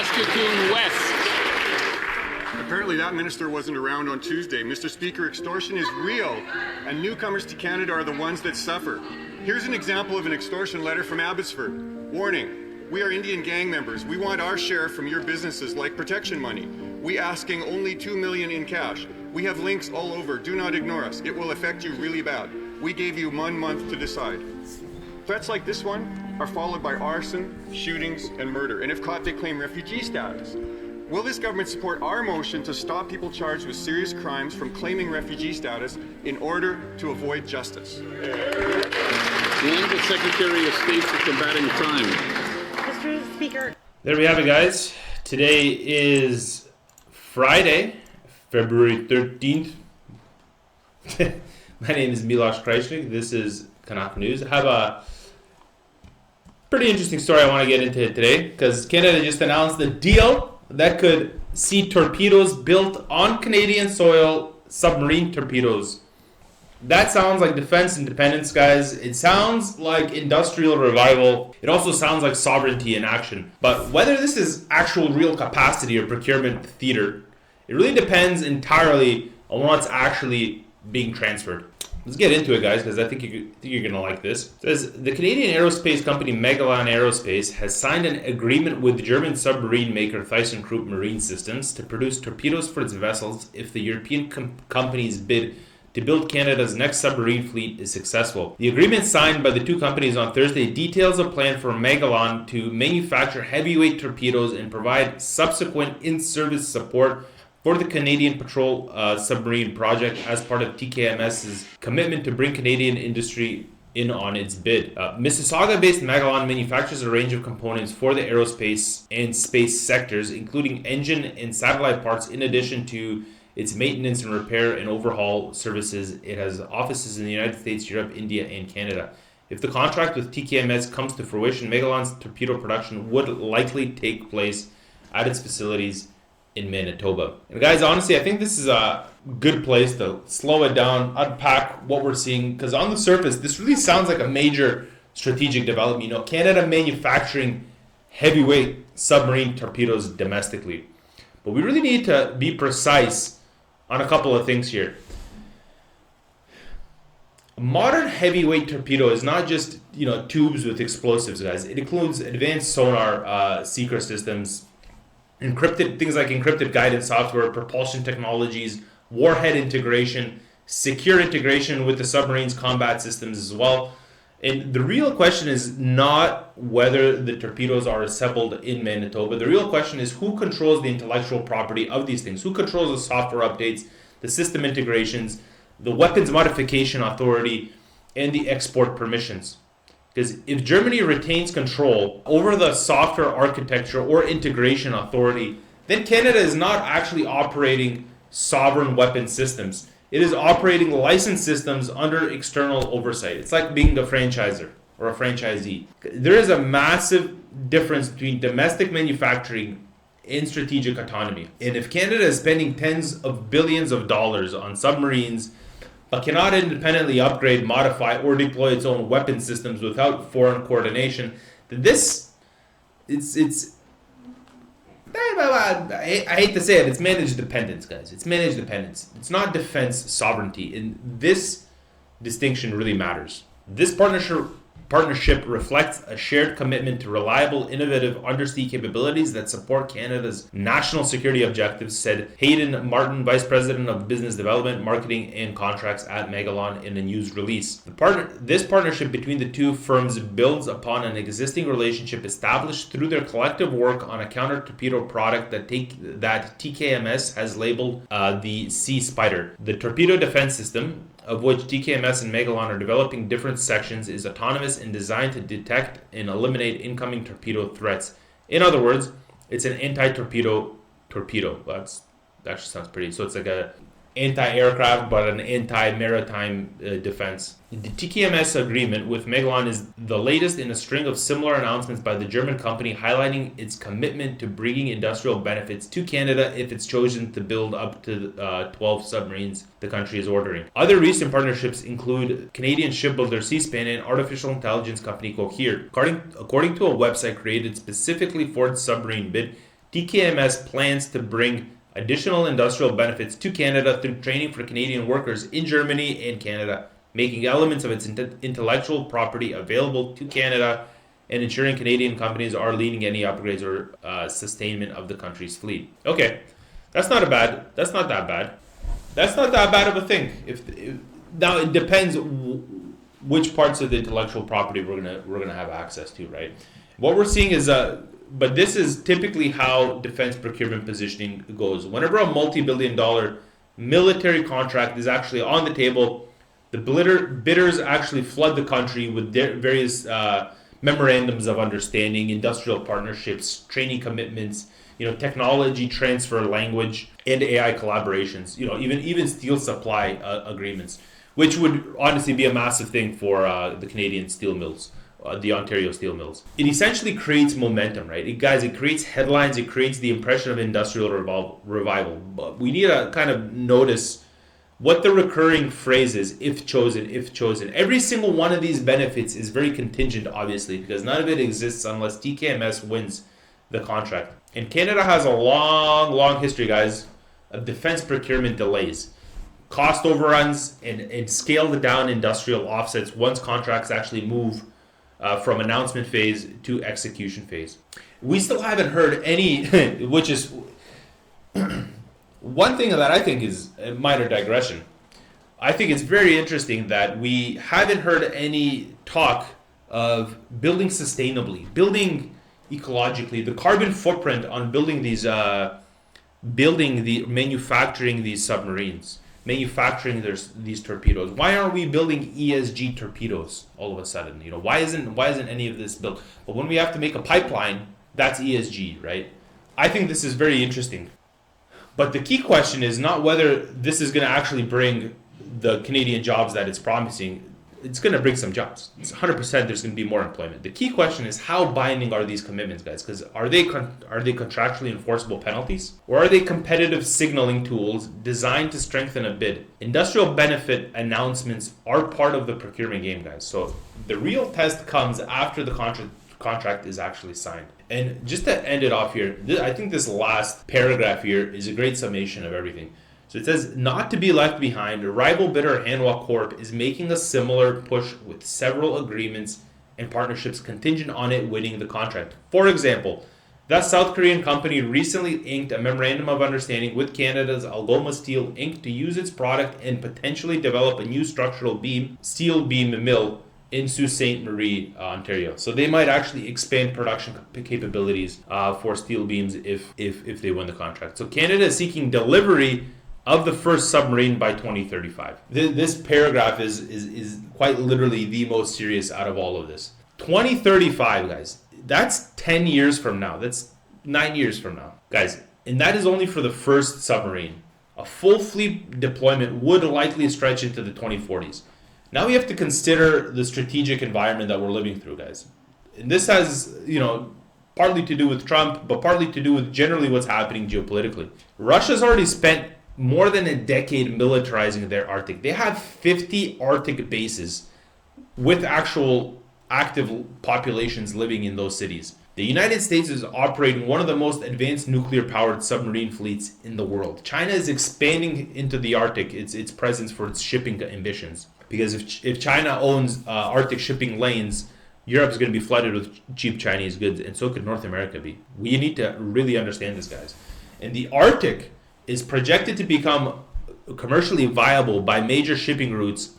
Saskatoon West. Apparently that minister wasn't around on Tuesday. Mr. Speaker, extortion is real, and newcomers to Canada are the ones that suffer. Here's an example of an extortion letter from Abbotsford. Warning, we are Indian gang members. We want our share from your businesses like protection money. We asking only $2 million in cash. We have links all over. Do not ignore us. It will affect you really bad. We gave you 1 month to decide. Threats like this one are followed by arson, shootings, and murder. And if caught, they claim refugee status. Will this government support our motion to stop people charged with serious crimes from claiming refugee status in order to avoid justice? And the Secretary of State for Combating Crime. Mr. Speaker. There we have it, guys. Today is Friday, February 13th. My name is Miloš Krajčnik. This is Canuck News. I have a pretty interesting story I want to get into today because Canada just announced the deal that could see torpedoes built on Canadian soil, submarine torpedoes. That sounds like defense independence, guys. It sounds like industrial revival. It also sounds like sovereignty in action. But whether this is actual real capacity or procurement theater, it really depends entirely on what's actually being transferred. Let's get into it, guys, because I think you're going to like this. It says, the Canadian aerospace company Megalon Aerospace has signed an agreement with German submarine maker ThyssenKrupp Marine Systems to produce torpedoes for its vessels if the European company's bid to build Canada's next submarine fleet is successful. The agreement signed by the two companies on Thursday details a plan for Megalon to manufacture heavyweight torpedoes and provide subsequent in-service support for the Canadian Patrol Submarine project as part of TKMS's commitment to bring Canadian industry in on its bid. Mississauga-based Megalon manufactures a range of components for the aerospace and space sectors, including engine and satellite parts, in addition to its maintenance and repair and overhaul services. It has offices in the United States, Europe, India, and Canada. If the contract with TKMS comes to fruition, Megalon's torpedo production would likely take place at its facilities in Manitoba. And guys, honestly, I think this is a good place to slow it down, unpack what we're seeing, because on the surface, this really sounds like a major strategic development. You know, Canada manufacturing heavyweight submarine torpedoes domestically. But we really need to be precise on a couple of things here. A modern heavyweight torpedo is not just, tubes with explosives, guys. It includes advanced sonar, seeker systems, things like encrypted guidance software, propulsion technologies, warhead integration, secure integration with the submarine's combat systems as well. And the real question is not whether the torpedoes are assembled in Manitoba. The real question is who controls the intellectual property of these things? Who controls the software updates, the system integrations, the weapons modification authority, and the export permissions? Because if Germany retains control over the software architecture or integration authority, then Canada is not actually operating sovereign weapon systems. It is operating licensed systems under external oversight. It's like being the franchisor or a franchisee. There is a massive difference between domestic manufacturing and strategic autonomy. And if Canada is spending tens of billions of dollars on submarines, but cannot independently upgrade, modify, or deploy its own weapon systems without foreign coordination, then I hate to say it, it's managed dependence, guys. It's managed dependence. It's not defense sovereignty, and this distinction really matters. This partnership reflects a shared commitment to reliable, innovative undersea capabilities that support Canada's national security objectives, said Hayden Martin, Vice President of Business Development, Marketing and Contracts at Megalon, in a news release. This partnership between the two firms builds upon an existing relationship established through their collective work on a counter-torpedo product that TKMS has labeled the Sea Spider. The torpedo defense system, of which TKMS and Megalon are developing different sections, is autonomous and designed to detect and eliminate incoming torpedo threats. In other words, it's an anti-torpedo torpedo. That actually sounds pretty. So it's like a anti-aircraft, but an anti-maritime defense. The TKMS agreement with Megalon is the latest in a string of similar announcements by the German company, highlighting its commitment to bringing industrial benefits to Canada if it's chosen to build up to 12 submarines the country is ordering. Other recent partnerships include Canadian shipbuilder Seaspan and artificial intelligence company Cohere. According to a website created specifically for its submarine bid, TKMS plans to bring additional industrial benefits to Canada through training for Canadian workers in Germany and Canada, making elements of its intellectual property available to Canada and ensuring Canadian companies are leading any upgrades or sustainment of the country's fleet. Okay, that's not that bad. That's not that bad of a thing. Now it depends which parts of the intellectual property we're gonna have access to, right? What we're seeing is but this is typically how defense procurement positioning goes. Whenever a multi-billion-dollar military contract is actually on the table, the bidders actually flood the country with various memorandums of understanding, industrial partnerships, training commitments, technology transfer, language, and AI collaborations. Even steel supply agreements, which would honestly be a massive thing for the Canadian steel mills. The Ontario steel mills. It essentially creates momentum, right? It creates headlines, it creates the impression of industrial revival. But we need to kind of notice what the recurring phrase is, if chosen. Every single one of these benefits is very contingent, obviously, because none of it exists unless TKMS wins the contract. And Canada has a long history, guys, of defense procurement delays, cost overruns, and scaled down industrial offsets once contracts actually move from announcement phase to execution phase. We still haven't heard any, which is one thing that I think is a minor digression. I think it's very interesting that we haven't heard any talk of building sustainably, building ecologically, the carbon footprint on manufacturing these submarines, manufacturing these torpedoes. Why aren't we building ESG torpedoes all of a sudden? Why isn't any of this built? But when we have to make a pipeline, that's ESG, right? I think this is very interesting. But the key question is not whether this is going to actually bring the Canadian jobs that it's promising. It's going to bring some jobs. It's 100% there's going to be more employment. The key question is how binding are these commitments, guys? Because are they contractually enforceable penalties? Or are they competitive signaling tools designed to strengthen a bid? Industrial benefit announcements are part of the procurement game, guys. So the real test comes after the contract is actually signed. And just to end it off here, I think this last paragraph here is a great summation of everything. So it says, not to be left behind, rival bidder Hanwha Corp is making a similar push with several agreements and partnerships contingent on it winning the contract. For example, that South Korean company recently inked a memorandum of understanding with Canada's Algoma Steel Inc. to use its product and potentially develop a new structural steel beam mill in Sault Ste. Marie, Ontario. So they might actually expand production capabilities for steel beams if they win the contract. So Canada is seeking delivery of the first submarine by 2035. This paragraph is quite literally the most serious out of all of this. 2035, guys. That's 10 years from now. That's 9 years from now. Guys, and that is only for the first submarine. A full fleet deployment would likely stretch into the 2040s. Now we have to consider the strategic environment that we're living through, guys. And this has, partly to do with Trump, but partly to do with generally what's happening geopolitically. Russia's already spent more than a decade militarizing their Arctic. They have 50 Arctic bases with actual active populations living in those cities. The United States is operating one of the most advanced nuclear-powered submarine fleets in the world. China is expanding into the Arctic, its presence for its shipping ambitions. Because if China owns Arctic shipping lanes, Europe's going to be flooded with cheap Chinese goods, and so could North America be. We need to really understand this, guys. And the Arctic is projected to become commercially viable by major shipping routes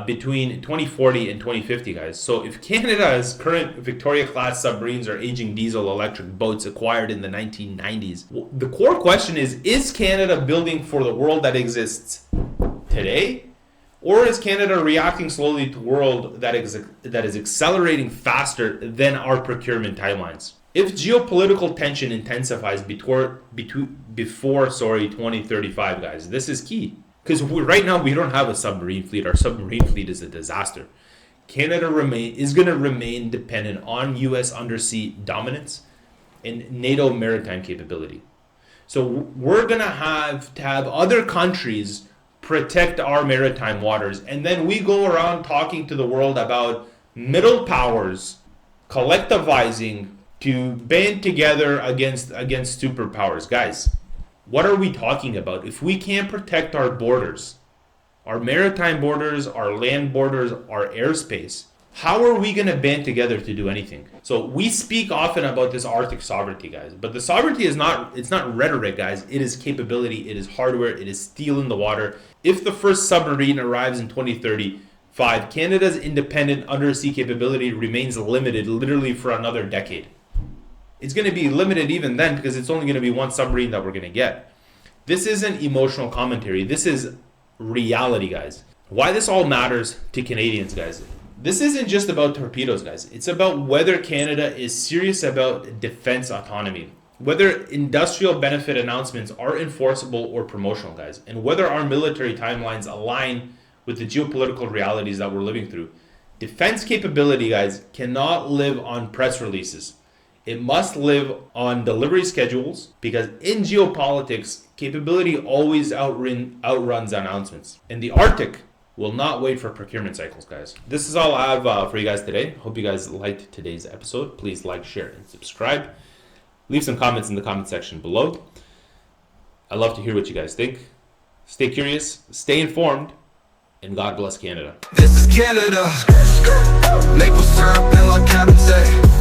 between 2040 and 2050, guys. So if Canada's current Victoria-class submarines are aging diesel-electric boats acquired in the 1990s, the core question is Canada building for the world that exists today? Or is Canada reacting slowly to a world that is accelerating faster than our procurement timelines? If geopolitical tension intensifies before 2035, guys, this is key. Because right now we don't have a submarine fleet. Our submarine fleet is a disaster. Canada is going to remain dependent on U.S. undersea dominance and NATO maritime capability. So we're going to have other countries protect our maritime waters. And then we go around talking to the world about middle powers collectivizing to band together against superpowers. Guys, what are we talking about? If we can't protect our borders, our maritime borders, our land borders, our airspace, how are we going to band together to do anything? So we speak often about this Arctic sovereignty, guys, but the sovereignty is it's not rhetoric, guys. It is capability, it is hardware, it is steel in the water. If the first submarine arrives in 2035, Canada's independent undersea capability remains limited literally for another decade. It's going to be limited even then because it's only going to be one submarine that we're going to get. This isn't emotional commentary. This is reality, guys. Why this all matters to Canadians, guys. This isn't just about torpedoes, guys. It's about whether Canada is serious about defense autonomy, whether industrial benefit announcements are enforceable or promotional, guys, and whether our military timelines align with the geopolitical realities that we're living through. Defense capability, guys, cannot live on press releases. It must live on delivery schedules because in geopolitics, capability always outruns announcements. And the Arctic will not wait for procurement cycles, guys. This is all I have for you guys today. Hope you guys liked today's episode. Please like, share, and subscribe. Leave some comments in the comment section below. I'd love to hear what you guys think. Stay curious, stay informed, and God bless Canada. This is Canada. Maple syrup and like Captain Say.